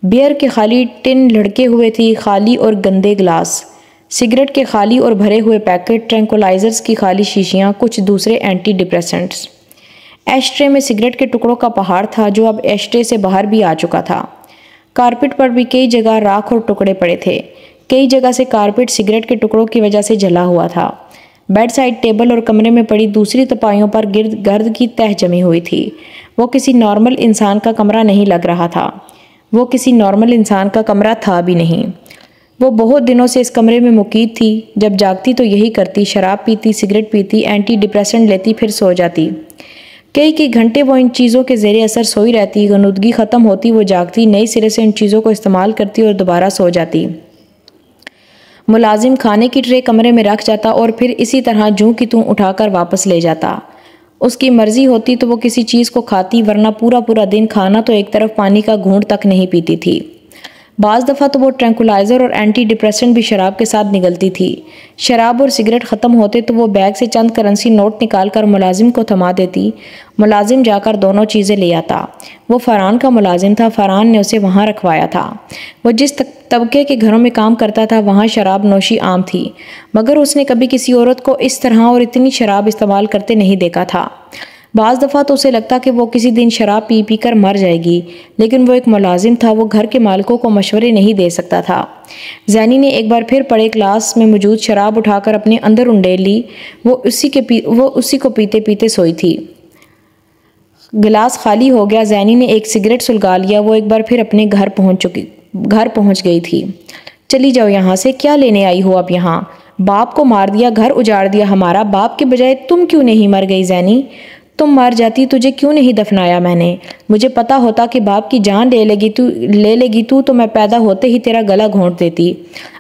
بیئر کے خالی ٹن لڑکے ہوئے تھی، خالی اور گندے گلاس، سگریٹ کے خالی اور بھرے ہوئے پیکٹ، ٹرینکولائزرز کی خالی شیشیاں، کچھ دوسرے اینٹی ڈپریسنٹس۔ ایشٹرے میں سگریٹ کے ٹکڑوں کا پہاڑ تھا جو اب ایشٹرے سے باہر بھی آ چکا تھا۔ کارپٹ پر بھی کئی جگہ راکھ اور ٹکڑے پڑے تھے۔ کئی جگہ سے کارپٹ سگریٹ کے ٹکڑوں کی وجہ سے جلا ہوا تھا۔ بیڈ سائڈ ٹیبل اور کمرے میں پڑی دوسری تپائیوں پر گرد کی تہہ جمی ہوئی تھی۔ وہ کسی نارمل انسان کا کمرہ نہیں لگ رہا تھا۔ وہ کسی نارمل انسان کا کمرہ تھا بھی نہیں۔ وہ بہت دنوں سے اس کمرے میں مقید تھی۔ جب جاگتی تو یہی کرتی، شراب پیتی، سگریٹ پیتی، اینٹی ڈپریسنٹ لیتی، پھر سو جاتی۔ کئی گھنٹے وہ ان چیزوں کے زیر اثر سوئی رہتی۔ غنودگی ختم ہوتی، وہ جاگتی، نئی سرے سے ان چیزوں کو استعمال کرتی اور دوبارہ سو جاتی۔ ملازم کھانے کی ٹرے کمرے میں رکھ جاتا اور پھر اسی طرح جوں کی توں اٹھا کر واپس لے جاتا۔ اس کی مرضی ہوتی تو وہ کسی چیز کو کھاتی، ورنہ پورا دن کھانا تو ایک طرف پانی کا گھونٹ تک نہیں پیتی تھی۔ بعض دفعہ تو وہ ٹرینکولائزر اور اینٹی ڈپریسنٹ بھی شراب کے ساتھ نگلتی تھی۔ شراب اور سگریٹ ختم ہوتے تو وہ بیگ سے چند کرنسی نوٹ نکال کر ملازم کو تھما دیتی۔ ملازم جا کر دونوں چیزیں لے آتا۔ وہ فرحان کا ملازم تھا، فرحان نے اسے وہاں رکھوایا تھا۔ وہ جس طبقے کے گھروں میں کام کرتا تھا وہاں شراب نوشی عام تھی، مگر اس نے کبھی کسی عورت کو اس طرح اور اتنی شراب استعمال کرتے نہیں دیکھا تھا۔ بعض دفعہ تو اسے لگتا کہ وہ کسی دن شراب پی پی کر مر جائے گی، لیکن وہ ایک ملازم تھا، وہ گھر کے مالکوں کو مشورے نہیں دے سکتا تھا۔ زینی نے ایک بار پھر پڑے گلاس میں موجود شراب اٹھا کر اپنے اندر انڈیل لی۔ وہ اسی کو پیتے پیتے سوئی تھی۔ گلاس خالی ہو گیا۔ زینی نے ایک سگریٹ سلگا لیا۔ وہ ایک بار پھر اپنے گھر پہنچ گئی تھی۔ چلی جاؤ یہاں سے، کیا لینے آئی ہو اب یہاں؟ باپ کو مار دیا، گھر اجاڑ دیا ہمارا، باپ کے بجائے تم کیوں نہیں مر گئی زینی؟ تم مر جاتی، تجھے کیوں نہیں دفنایا میں نے؟ مجھے پتا ہوتا کہ باپ کی جان لے لے گی تو میں پیدا ہوتے ہی تیرا گلا گھونٹ دیتی،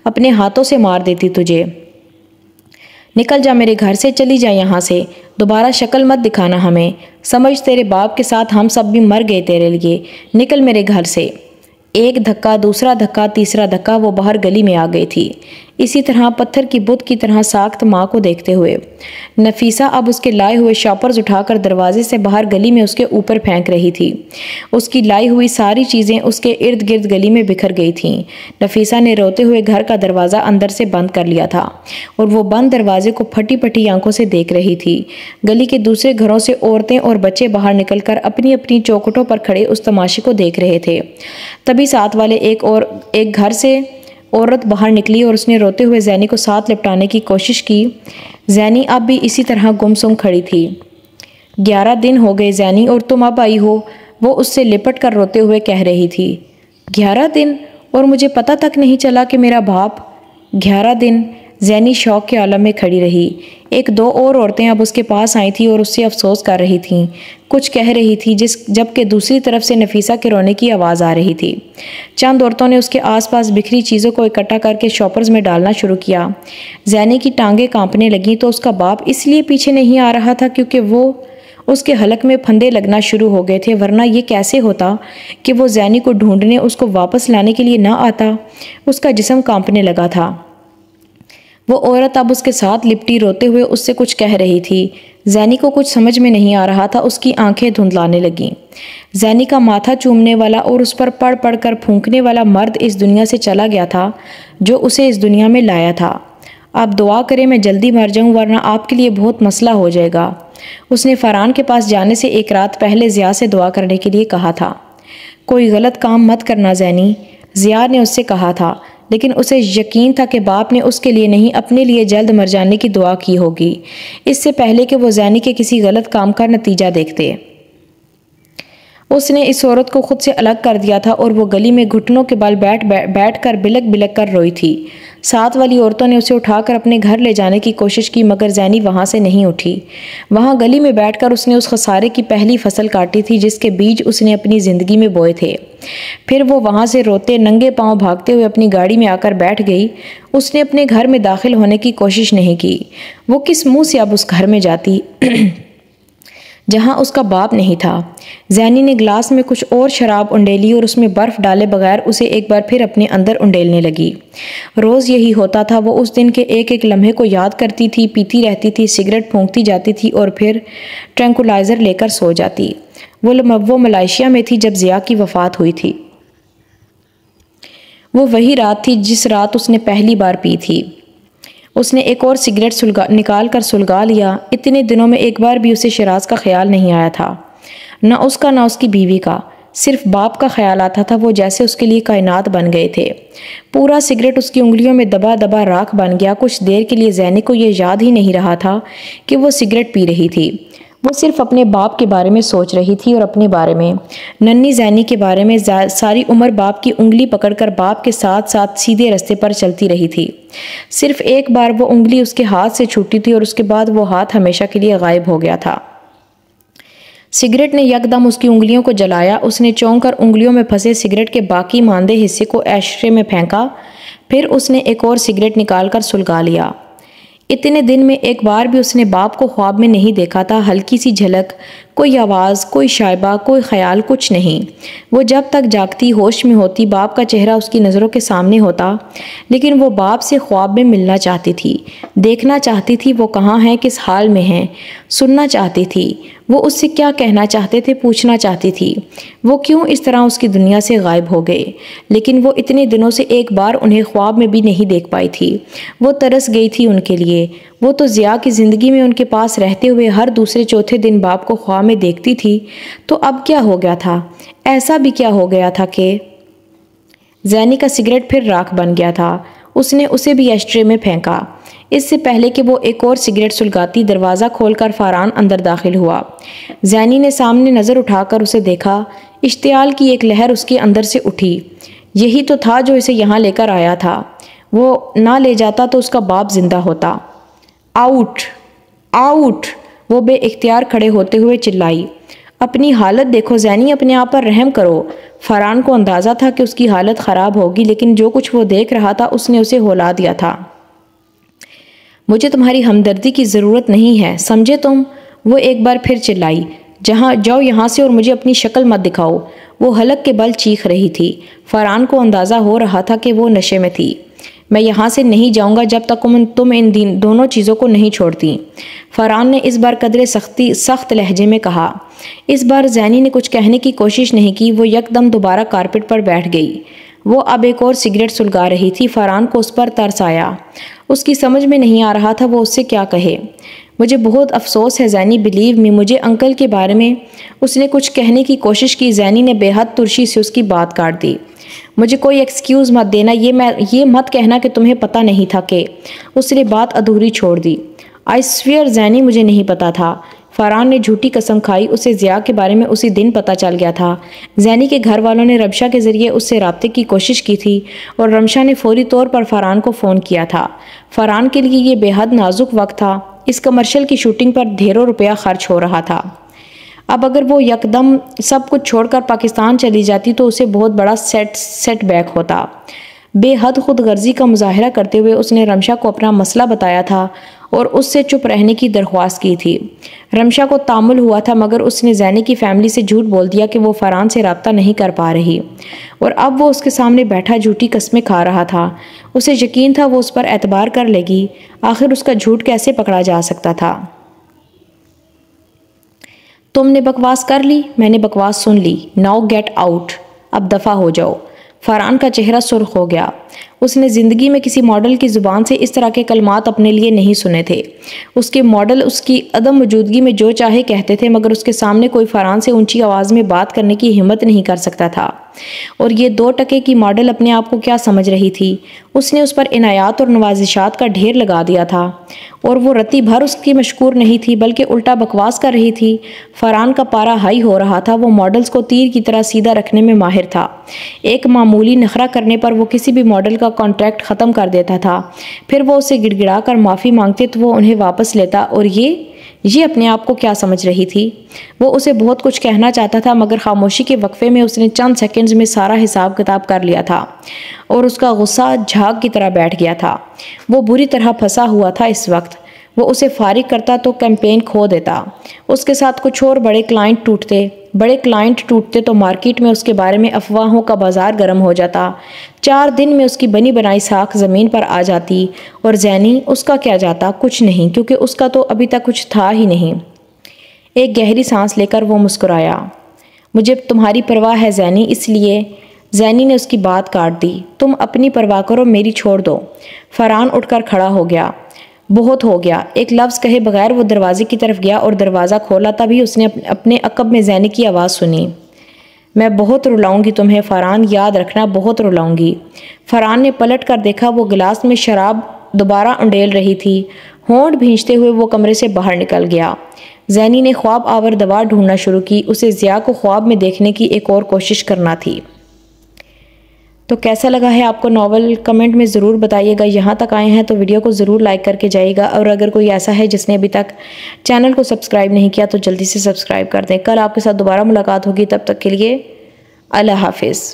اپنے ہاتھوں سے مار دیتی تجھے۔ نکل جا میرے گھر سے، چلی جا یہاں سے، دوبارہ شکل مت دکھانا ہمیں، سمجھ تیرے باپ کے ساتھ ہم سب بھی مر گئے تیرے لیے، نکل میرے گھر سے۔ ایک دھکا، دوسرا دھکا، تیسرا دھکا، وہ باہر گلی میں آ گئی تھی، اسی طرح پتھر کی بت کی طرح ساخت ماں کو دیکھتے ہوئے۔ نفیسہ اب اس کے لائے ہوئے شاپرز اٹھا کر دروازے سے باہر گلی میں اس کے اوپر پھینک رہی تھی۔ اس کی لائی ہوئی ساری چیزیں اس کے ارد گرد گلی میں بکھر گئی تھیں۔ نفیسہ نے روتے ہوئے گھر کا دروازہ اندر سے بند کر لیا تھا اور وہ بند دروازے کو پھٹی پھٹی آنکھوں سے دیکھ رہی تھی۔ گلی کے دوسرے گھروں سے عورتیں اور بچے باہر نکل کر اپنی اپنی چوکھٹوں پر کھڑے اس تماشے کو دیکھ رہے تھے۔ تبھی ساتھ والے ایک گھر سے عورت باہر نکلی اور اس نے روتے ہوئے زینی کو ساتھ لپٹانے کی کوشش کی۔ زینی اب بھی اسی طرح گمسم کھڑی تھی۔ 11 دن ہو گئے زینی، اور تم اب آئی ہو، وہ اس سے لپٹ کر روتے ہوئے کہہ رہی تھی۔ 11 دن؟ اور مجھے پتہ تک نہیں چلا کہ میرا باپ… 11 دن؟ زینی شوق کے عالم میں کھڑی رہی۔ ایک دو اور عورتیں اب اس کے پاس آئی تھیں اور اس سے افسوس کر رہی تھیں، کچھ کہہ رہی تھی، جبکہ دوسری طرف سے نفیسہ کے رونے کی آواز آ رہی تھی۔ چند عورتوں نے اس کے آس پاس بکھری چیزوں کو اکٹھا کر کے شاپرز میں ڈالنا شروع کیا۔ زینی کی ٹانگیں کانپنے لگیں تو اس کا باپ اس لیے پیچھے نہیں آ رہا تھا کیونکہ وہ اس کے حلق میں پھندے لگنا شروع ہو گئے تھے، ورنہ یہ کیسے ہوتا کہ وہ زینی کو ڈھونڈنے، اس کو واپس لانے کے لیے نہ آتا؟ اس کا جسم کانپنے لگا تھا۔ وہ عورت اب اس کے ساتھ لپٹی روتے ہوئے اس سے کچھ کہہ رہی تھی۔ زینی کو کچھ سمجھ میں نہیں آ رہا تھا، اس کی آنکھیں دھندلانے لگیں۔ زینی کا ماتھا چومنے والا اور اس پر پڑ پڑ کر پھونکنے والا مرد اس دنیا سے چلا گیا تھا جو اسے اس دنیا میں لایا تھا۔ آپ دعا کریں میں جلدی مر جاؤں ورنہ آپ کے لیے بہت مسئلہ ہو جائے گا۔ اس نے فرحان کے پاس جانے سے ایک رات پہلے ضیاء سے دعا کرنے کے لیے کہا تھا۔ کوئی غلط کام مت کرنا زینی، ضیاء نے اس سے کہا تھا، لیکن اسے یقین تھا کہ باپ نے اس کے لیے نہیں اپنے لیے جلد مر جانے کی دعا کی ہوگی، اس سے پہلے کہ وہ زینی کے کسی غلط کام کا نتیجہ دیکھتے۔ اس نے اس عورت کو خود سے الگ کر دیا تھا اور وہ گلی میں گھٹنوں کے بل بیٹھ کر بلک بلک کر روئی تھی۔ ساتھ والی عورتوں نے اسے اٹھا کر اپنے گھر لے جانے کی کوشش کی مگر زینی وہاں سے نہیں اٹھی۔ وہاں گلی میں بیٹھ کر اس نے اس خسارے کی پہلی فصل کاٹی تھی جس کے بیج اس نے اپنی زندگی میں بوئے تھے۔ پھر وہ وہاں سے روتے ننگے پاؤں بھاگتے ہوئے اپنی گاڑی میں آ کر بیٹھ گئی۔ اس نے اپنے گھر میں داخل ہونے کی کوشش نہیں کی۔ وہ کس منہ سے اب اس گھر میں جاتی جہاں اس کا باپ نہیں تھا؟ زینی نے گلاس میں کچھ اور شراب انڈیلی اور اس میں برف ڈالے بغیر اسے ایک بار پھر اپنے اندر انڈیلنے لگی۔ روز یہی ہوتا تھا، وہ اس دن کے ایک ایک لمحے کو یاد کرتی تھی، پیتی رہتی تھی، سگریٹ پھونکتی جاتی تھی اور پھر ٹرینکولائزر لے کر سو جاتی۔ وہ ملائیشیا میں تھی جب ضیاء کی وفات ہوئی تھی۔ وہ وہی رات تھی جس رات اس نے پہلی بار پی تھی۔ اس نے ایک اور سگریٹ نکال کر سلگا لیا۔ اتنے دنوں میں ایک بار بھی اسے شیراز کا خیال نہیں آیا تھا، نہ اس کا نہ اس کی بیوی کا، صرف باپ کا خیال آتا تھا۔ وہ جیسے اس کے لیے کائنات بن گئے تھے۔ پورا سگریٹ اس کی انگلیوں میں دبا دبا راکھ بن گیا۔ کچھ دیر کے لیے زینی کو یہ یاد ہی نہیں رہا تھا کہ وہ سگریٹ پی رہی تھی۔ وہ صرف اپنے باپ کے بارے میں سوچ رہی تھی اور اپنے بارے میں، ننھی زینی کے بارے میں۔ ساری عمر باپ کی انگلی پکڑ کر باپ کے ساتھ ساتھ سیدھے راستے پر چلتی رہی تھی۔ صرف ایک بار وہ انگلی اس کے ہاتھ سے چھوٹی تھی اور اس کے بعد وہ ہاتھ ہمیشہ کے لیے غائب ہو گیا تھا۔ سگریٹ نے یکدم اس کی انگلیوں کو جلایا۔ اس نے چونک کر انگلیوں میں پھنسے سگریٹ کے باقی ماندے حصے کو ایشٹرے میں پھینکا۔ پھر اس نے ایک اور سگریٹ نکال کر سلگا لیا۔ اتنے دن میں ایک بار بھی اس نے باپ کو خواب میں نہیں دیکھا تھا۔ ہلکی سی جھلک، کوئی آواز، کوئی شائبہ، کوئی خیال، کچھ نہیں۔ وہ جب تک جاگتی ہوش میں ہوتی باپ کا چہرہ اس کی نظروں کے سامنے ہوتا، لیکن وہ باپ سے خواب میں ملنا چاہتی تھی، دیکھنا چاہتی تھی وہ کہاں ہیں، کس حال میں ہیں، سننا چاہتی تھی وہ اس سے کیا کہنا چاہتے تھے، پوچھنا چاہتی تھی وہ کیوں اس طرح اس کی دنیا سے غائب ہو گئے۔ لیکن وہ اتنے دنوں سے ایک بار انہیں خواب میں بھی نہیں دیکھ پائی تھی۔ وہ ترس گئی تھی ان کے لیے۔ وہ تو ضیاء کی زندگی میں ان کے پاس رہتے ہوئے ہر دوسرے چوتھے دن باپ کو خواب میں دیکھتی تھی تو اب کیا ہو گیا تھا؟ ایسا بھی کیا ہو گیا تھا کہ زینی کا سگریٹ پھر راکھ بن گیا تھا۔ اس نے اسے بھی ایشٹرے میں پھینکا۔ اس سے پہلے کہ وہ ایک اور سگریٹ سلگاتی دروازہ کھول کر فاران اندر داخل ہوا۔ زینی نے سامنے نظر اٹھا کر اسے دیکھا۔ اشتعال کی ایک لہر اس کے اندر سے اٹھی۔ یہی تو تھا جو اسے یہاں لے کر آیا تھا۔ وہ نہ لے جاتا تو اس کا باپ زندہ ہوتا۔ آؤٹ! آؤٹ! وہ بے اختیار کھڑے ہوتے ہوئے چلائی۔ اپنی حالت دیکھو زینی، اپنے آپ پر رحم کرو۔ فاران کو اندازہ تھا کہ اس کی حالت خراب ہوگی، لیکن جو کچھ وہ دیکھ رہا تھا اس نے اسے ہلا دیا تھا۔ مجھے تمہاری ہمدردی کی ضرورت نہیں ہے، سمجھے تم؟ وہ ایک بار پھر چلائی۔ جاؤ یہاں سے اور مجھے اپنی شکل مت دکھاؤ۔ وہ حلق کے بل چیخ رہی تھی۔ فاران کو اندازہ ہو رہا تھا کہ وہ نشے میں تھی۔ میں یہاں سے نہیں جاؤں گا جب تک تم ان دونوں چیزوں کو نہیں چھوڑتی، فاران نے اس بار قدرے سخت لہجے میں کہا۔ اس بار زینی نے کچھ کہنے کی کوشش نہیں کی، وہ یکدم دوبارہ کارپٹ پر بیٹھ گئی۔ وہ اب ایک اور سگریٹ سلگا رہی تھی۔ فاران کو اس پر ترس آیا۔ اس کی سمجھ میں نہیں آ رہا تھا وہ اس سے کیا کہے۔ مجھے بہت افسوس ہے زینی، بلیو می، مجھے انکل کے بارے میں۔ اس نے کچھ کہنے کی کوشش کی۔ زینی نے بے حد ترشی سے اس کی بات کاٹ دی۔ مجھے کوئی ایکسکیوز مت دینا، یہ مت کہنا کہ تمہیں پتہ نہیں تھا کہ۔ اس نے بات ادھوری چھوڑ دی۔ آئی سویئر زینی، مجھے نہیں پتا تھا۔ فاران نے جھوٹی قسم کھائی۔ اسے ضیاء کے بارے میں اسی دن پتہ چل گیا تھا۔ زینی کے گھر والوں نے رمشا کے ذریعے اس سے رابطے کی کوشش کی تھی اور رمشا نے فوری طور پر فاران کو فون کیا تھا۔ فاران کے لیے یہ بے حد نازک وقت تھا۔ اس کمرشل کی شوٹنگ پر ڈھیروں روپیہ خرچ ہو رہا تھا۔ اب اگر وہ یکدم سب کچھ چھوڑ کر پاکستان چلی جاتی تو اسے بہت بڑا سیٹ بیک ہوتا۔ بے حد خود غرضی کا مظاہرہ کرتے ہوئے اس نے رمشا کو اپنا مسئلہ بتایا تھا اور اس سے چپ رہنے کی درخواست کی تھی۔ رمشا کو تامل ہوا تھا، مگر اس نے زینی کی فیملی سے جھوٹ بول دیا کہ وہ فاران سے رابطہ نہیں کر پا رہی، اور اب وہ اس کے سامنے بیٹھا جھوٹی قسمیں کھا رہا تھا۔ اسے یقین تھا وہ اس پر اعتبار کر لے گی۔ آخر اس کا جھوٹ کیسے پکڑا جا سکتا تھا؟ تم نے بکواس کر لی، میں نے بکواس سن لی۔ ناؤ گیٹ آؤٹ، اب دفع ہو جاؤ۔ فاران کا چہرہ سرخ ہو گیا۔ اس نے زندگی میں کسی ماڈل کی زبان سے اس طرح کے کلمات اپنے لیے نہیں سنے تھے۔ اس کے ماڈل اس کی عدم موجودگی میں جو چاہے کہتے تھے، مگر اس کے سامنے کوئی فاران سے اونچی آواز میں بات کرنے کی ہمت نہیں کر سکتا تھا۔ اور یہ 2 ٹکے کی ماڈل اپنے آپ کو کیا سمجھ رہی تھی؟ اس نے اس پر عنایات اور نوازشات کا ڈھیر لگا دیا تھا، اور وہ رتی بھر اس کی مشکور نہیں تھی بلکہ الٹا بکواس کر رہی تھی۔ فاران کا پارا ہائی ہو رہا تھا۔ وہ ماڈلز کو تیر کی طرح سیدھا رکھنے میں ماہر تھا۔ ایک معمولی نخرہ کرنے پر وہ کسی بھی ماڈل کا کانٹریکٹ ختم کر دیتا تھا۔ پھر وہ اسے گڑ گڑا کر معافی مانگتے تو وہ انہیں واپس لیتا، اور یہ اپنے آپ کو کیا سمجھ رہی تھی؟ وہ اسے بہت کچھ کہنا چاہتا تھا، مگر خاموشی کے وقفے میں اس نے چند سیکنڈز میں سارا حساب کتاب کر لیا تھا، اور اس کا غصہ جھاگ کی طرح بیٹھ گیا تھا۔ وہ بری طرح پھنسا ہوا تھا اس وقت۔ وہ اسے فارغ کرتا تو کیمپین کھو دیتا۔ اس کے ساتھ کچھ اور بڑے کلائنٹ ٹوٹتے تو مارکیٹ میں اس کے بارے میں افواہوں کا بازار گرم ہو جاتا۔ 4 دن میں اس کی بنی بنائی ساکھ زمین پر آ جاتی، اور زینی، اس کا کیا جاتا؟ کچھ نہیں، کیونکہ اس کا تو ابھی تک کچھ تھا ہی نہیں۔ ایک گہری سانس لے کر وہ مسکرایا۔ مجھے تمہاری پرواہ ہے زینی، اس لیے۔ زینی نے اس کی بات کاٹ دی۔ تم اپنی پرواہ کرو، میری چھوڑ دو۔ فاران اٹھ کر کھڑا ہو گیا۔ بہت ہو گیا۔ ایک لفظ کہے بغیر وہ دروازے کی طرف گیا اور دروازہ کھولا، تبھی اس نے اپنے عقب میں زینی کی آواز سنی۔ میں بہت رلاؤں گی تمہیں فاران، یاد رکھنا، بہت رلاؤں گی۔ فاران نے پلٹ کر دیکھا۔ وہ گلاس میں شراب دوبارہ انڈیل رہی تھی۔ ہونٹ بھینچتے ہوئے وہ کمرے سے باہر نکل گیا۔ زینی نے خواب آور دوا ڈھونڈنا شروع کی۔ اسے ضیاء کو خواب میں دیکھنے کی ایک اور کوشش کرنا تھی۔ تو کیسا لگا ہے آپ کو ناول؟ کمنٹ میں ضرور بتائیے گا۔ یہاں تک آئے ہیں تو ویڈیو کو ضرور لائک کر کے جائیے گا، اور اگر کوئی ایسا ہے جس نے ابھی تک چینل کو سبسکرائب نہیں کیا تو جلدی سے سبسکرائب کر دیں۔ کل آپ کے ساتھ دوبارہ ملاقات ہوگی، تب تک کے لیے اللہ حافظ۔